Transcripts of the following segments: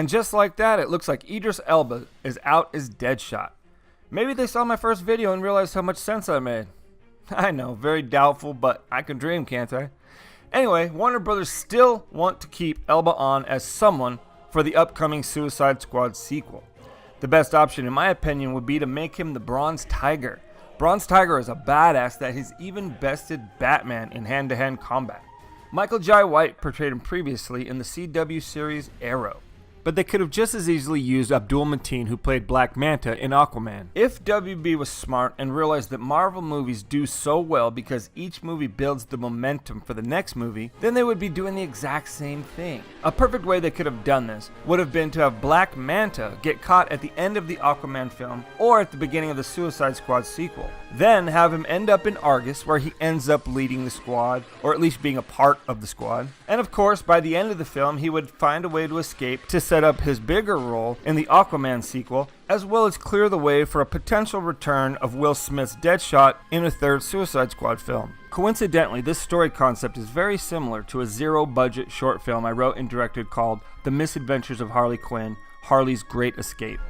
And just like that, it looks like Idris Elba is out as Deadshot. Maybe they saw my first video and realized how much sense I made. I know, very doubtful, but I can dream, can't I? Anyway, Warner Brothers still want to keep Elba on as someone for the upcoming Suicide Squad sequel. The best option, in my opinion, would be to make him the Bronze Tiger. Bronze Tiger is a badass that has even bested Batman in hand-to-hand combat. Michael Jai White portrayed him previously in the CW series Arrow. But they could have just as easily used Abdul Mateen, who played Black Manta in Aquaman. If WB was smart and realized that Marvel movies do so well because each movie builds the momentum for the next movie, then they would be doing the exact same thing. A perfect way they could have done this would have been to have Black Manta get caught at the end of the Aquaman film or at the beginning of the Suicide Squad sequel. Then have him end up in Argus, where he ends up leading the squad, or at least being a part of the squad. And of course, by the end of the film, he would find a way to escape to set up his bigger role in the Aquaman sequel, as well as clear the way for a potential return of Will Smith's Deadshot in a third Suicide Squad film. Coincidentally, this story concept is very similar to a zero-budget short film I wrote and directed called The Misadventures of Harley Quinn, Harley's Great Escape.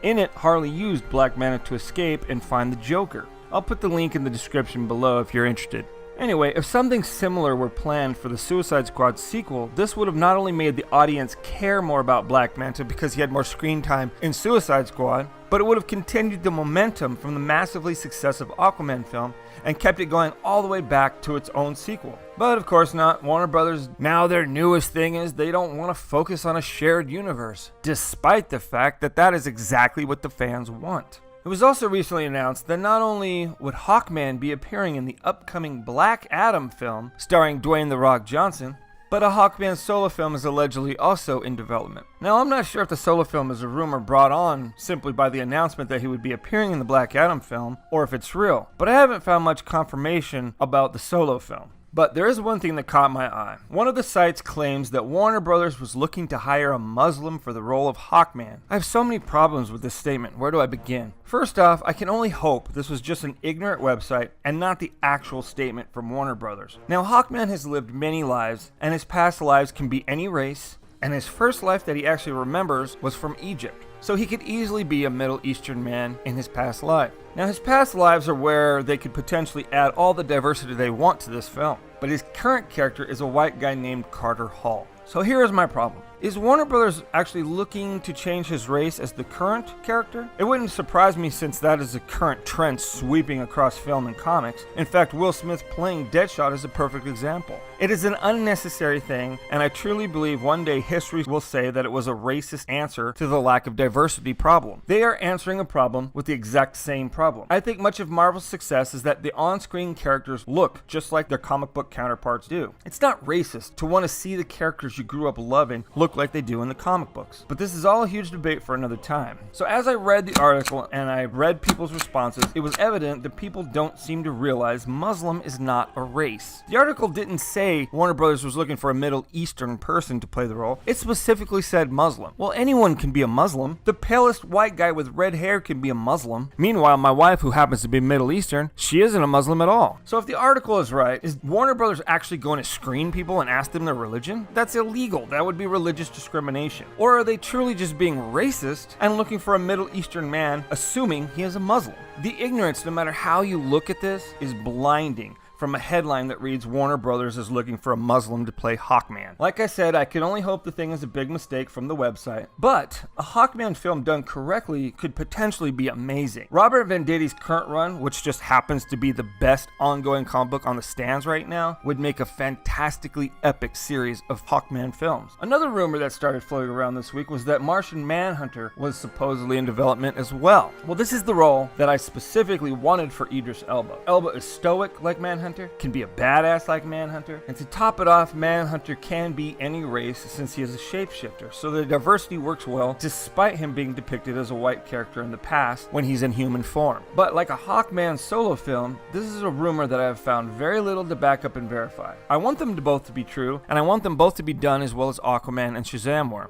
In it, Harley used Black Manta to escape and find the Joker. I'll put the link in the description below if you're interested. Anyway, if something similar were planned for the Suicide Squad sequel, this would have not only made the audience care more about Black Manta because he had more screen time in Suicide Squad, but it would have continued the momentum from the massively successful Aquaman film and kept it going all the way back to its own sequel. But of course not. Warner Brothers, now their newest thing is they don't want to focus on a shared universe, despite the fact that that is exactly what the fans want. It was also recently announced that not only would Hawkman be appearing in the upcoming Black Adam film starring Dwayne "The Rock" Johnson, but a Hawkman solo film is allegedly also in development. Now, I'm not sure if the solo film is a rumor brought on simply by the announcement that he would be appearing in the Black Adam film, or if it's real, but I haven't found much confirmation about the solo film. But there is one thing that caught my eye. One of the sites claims that Warner Brothers was looking to hire a Muslim for the role of Hawkman. I have so many problems with this statement. Where do I begin? First off, I can only hope this was just an ignorant website and not the actual statement from Warner Brothers. Now, Hawkman has lived many lives, and his past lives can be any race, and his first life that he actually remembers was from Egypt. So he could easily be a Middle Eastern man in his past life. Now, his past lives are where they could potentially add all the diversity they want to this film. But his current character is a white guy named Carter Hall. So here is my problem. Is Warner Brothers actually looking to change his race as the current character? It wouldn't surprise me since that is a current trend sweeping across film and comics. In fact, Will Smith playing Deadshot is a perfect example. It is an unnecessary thing, and I truly believe one day history will say that it was a racist answer to the lack of diversity problem. They are answering a problem with the exact same problem. I think much of Marvel's success is that the on-screen characters look just like their comic book counterparts do. It's not racist to want to see the characters you grew up loving look like they do in the comic books. But this is all a huge debate for another time. So as I read the article and I read people's responses, it was evident that people don't seem to realize Muslim is not a race. The article didn't say Warner Brothers was looking for a Middle Eastern person to play the role. It specifically said Muslim. Well, anyone can be a Muslim. The palest white guy with red hair can be a Muslim. Meanwhile, my wife, who happens to be Middle Eastern, she isn't a Muslim at all. So if the article is right, is Warner Brothers actually going to screen people and ask them their religion? That's illegal. That would be religious discrimination. Or are they truly just being racist and looking for a Middle Eastern man, assuming he is a Muslim? The ignorance, no matter how you look at this, is blinding. From a headline that reads Warner Brothers is looking for a Muslim to play Hawkman. Like I said, I can only hope the thing is a big mistake from the website, but a Hawkman film done correctly could potentially be amazing. Robert Venditti's current run, which just happens to be the best ongoing comic book on the stands right now, would make a fantastically epic series of Hawkman films. Another rumor that started floating around this week was that Martian Manhunter was supposedly in development as well. Well, this is the role that I specifically wanted for Idris Elba. Elba is stoic like Manhunter, can be a badass like Manhunter, and to top it off, Manhunter can be any race since he is a shapeshifter, so the diversity works well despite him being depicted as a white character in the past when he's in human form. But like a Hawkman solo film, this is a rumor that I have found very little to back up and verify. I want them to both to be true, and I want them both to be done as well as Aquaman and Shazam were.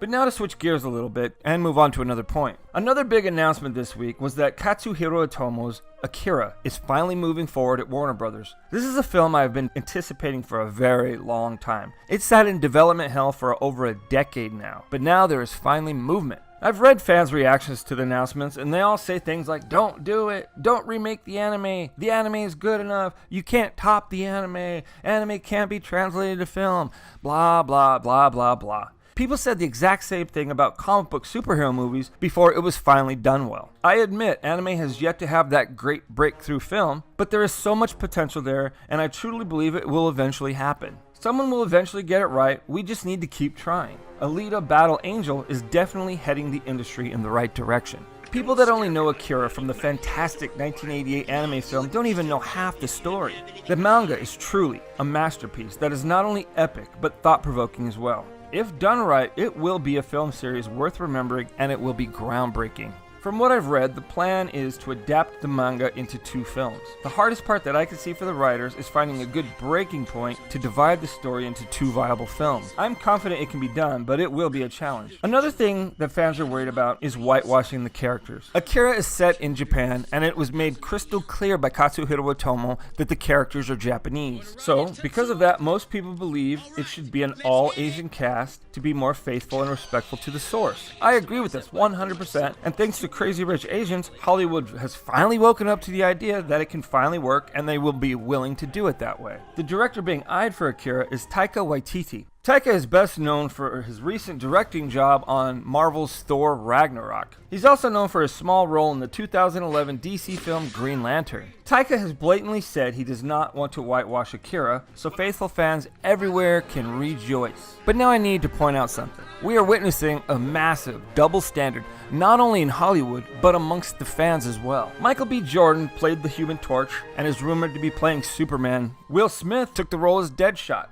But now to switch gears a little bit and move on to another point. Another big announcement this week was that Katsuhiro Otomo's Akira is finally moving forward at Warner Brothers. This is a film I've been anticipating for a very long time. It's sat in development hell for over a decade now, but now there is finally movement. I've read fans' reactions to the announcements, and they all say things like, "Don't do it, don't remake the anime is good enough, you can't top the anime can't be translated to film, blah blah blah blah blah." People said the exact same thing about comic book superhero movies before it was finally done well. I admit anime has yet to have that great breakthrough film, but there is so much potential there, and I truly believe it will eventually happen. Someone will eventually get it right, we just need to keep trying. Alita Battle Angel is definitely heading the industry in the right direction. People that only know Akira from the fantastic 1988 anime film don't even know half the story. The manga is truly a masterpiece that is not only epic, but thought-provoking as well. If done right, it will be a film series worth remembering, and it will be groundbreaking. From what I've read, the plan is to adapt the manga into 2 films. The hardest part that I can see for the writers is finding a good breaking point to divide the story into 2 viable films. I'm confident it can be done, but it will be a challenge. Another thing that fans are worried about is whitewashing the characters. Akira is set in Japan, and it was made crystal clear by Katsuhiro Otomo that the characters are Japanese. So, because of that, most people believe it should be an all-Asian cast to be more faithful and respectful to the source. I agree with this 100%, and thanks to Crazy Rich Asians, Hollywood has finally woken up to the idea that it can finally work, and they will be willing to do it that way. The director being eyed for Akira is Taika Waititi. Taika is best known for his recent directing job on Marvel's Thor Ragnarok. He's also known for his small role in the 2011 DC film Green Lantern. Taika has blatantly said he does not want to whitewash Akira, so faithful fans everywhere can rejoice. But now I need to point out something. We are witnessing a massive double standard, not only in Hollywood, but amongst the fans as well. Michael B. Jordan played the Human Torch and is rumored to be playing Superman. Will Smith took the role as Deadshot.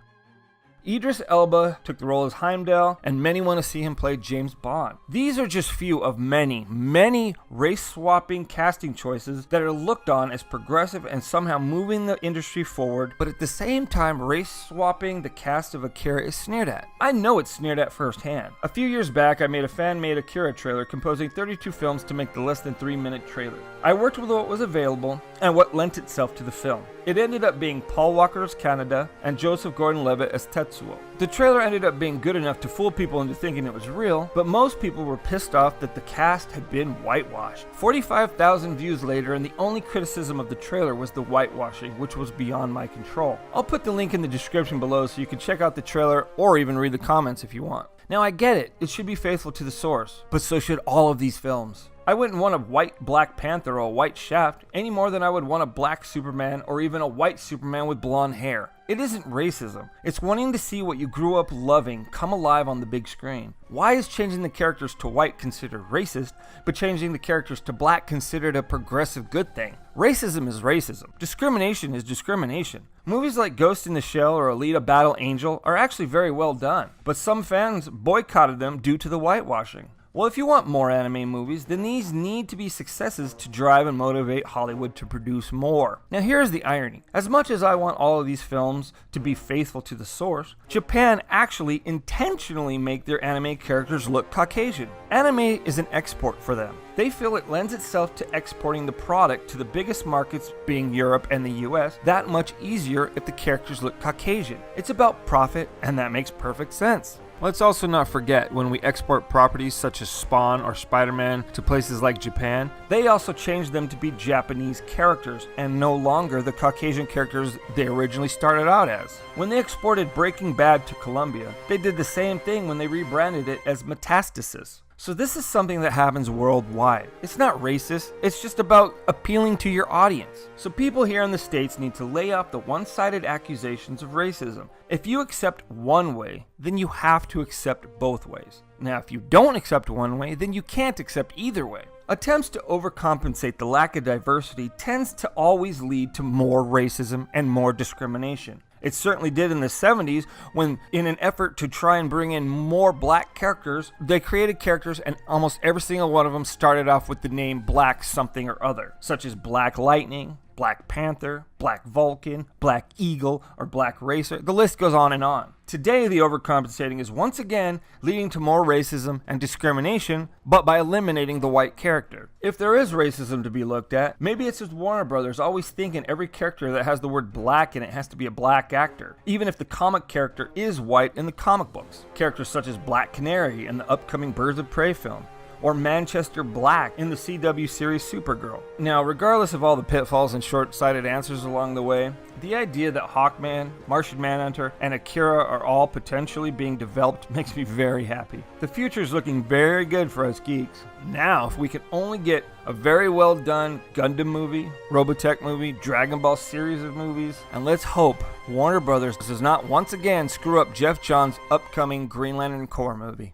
Idris Elba took the role as Heimdall, and many want to see him play James Bond. These are just few of many race-swapping casting choices that are looked on as progressive and somehow moving the industry forward, but at the same time, race-swapping the cast of Akira is sneered at. I know it's sneered at firsthand. A few years back, I made a fan-made Akira trailer composing 32 films to make the less than 3-minute trailer. I worked with what was available and what lent itself to the film. It ended up being Paul Walker as Canada and Joseph Gordon-Levitt as Tetsuo. The trailer ended up being good enough to fool people into thinking it was real, but most people were pissed off that the cast had been whitewashed. 45,000 views later, and the only criticism of the trailer was the whitewashing, which was beyond my control. I'll put the link in the description below so you can check out the trailer or even read the comments if you want. Now I get it, it should be faithful to the source, but so should all of these films. I wouldn't want a white Black Panther or a white Shaft any more than I would want a black Superman or even a white Superman with blonde hair. It isn't racism. It's wanting to see what you grew up loving come alive on the big screen. Why is changing the characters to white considered racist, but changing the characters to black considered a progressive good thing? Racism is racism. Discrimination is discrimination. Movies like Ghost in the Shell or Alita Battle Angel are actually very well done, but some fans boycotted them due to the whitewashing. Well, if you want more anime movies, then these need to be successes to drive and motivate Hollywood to produce more. Now here's the irony. As much as I want all of these films to be faithful to the source, Japan actually intentionally make their anime characters look Caucasian. Anime is an export for them. They feel it lends itself to exporting the product to the biggest markets, being Europe and the US, that much easier if the characters look Caucasian. It's about profit, and that makes perfect sense. Let's also not forget, when we export properties such as Spawn or Spider-Man to places like Japan, they also change them to be Japanese characters and no longer the Caucasian characters they originally started out as. When they exported Breaking Bad to Colombia, they did the same thing when they rebranded it as Metastasis. So this is something that happens worldwide. It's not racist, it's just about appealing to your audience. So people here in the States need to lay off the one-sided accusations of racism. If you accept one way, then you have to accept both ways. Now, if you don't accept one way, then you can't accept either way. Attempts to overcompensate the lack of diversity tends to always lead to more racism and more discrimination. It certainly did in the 70s when, in an effort to try and bring in more black characters, they created characters and almost every single one of them started off with the name Black something or other, such as Black Lightning, Black Panther, Black Vulcan, Black Eagle, or Black Racer. The list goes on and on. Today, the overcompensating is once again leading to more racism and discrimination, but by eliminating the white character. If there is racism to be looked at, maybe it's just Warner Brothers always thinking every character that has the word black in it has to be a black actor, even if the comic character is white in the comic books. Characters such as Black Canary in the upcoming Birds of Prey film, or Manchester Black in the CW series Supergirl. Now, regardless of all the pitfalls and short-sighted answers along the way, the idea that Hawkman, Martian Manhunter, and Akira are all potentially being developed makes me very happy. The future is looking very good for us geeks. Now, if we can only get a very well done Gundam movie, Robotech movie, Dragon Ball series of movies, and let's hope Warner Brothers does not once again screw up Jeff Johns' upcoming Green Lantern Corps movie.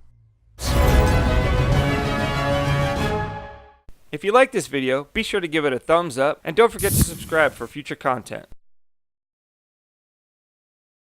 If you like this video, be sure to give it a thumbs up and don't forget to subscribe for future content.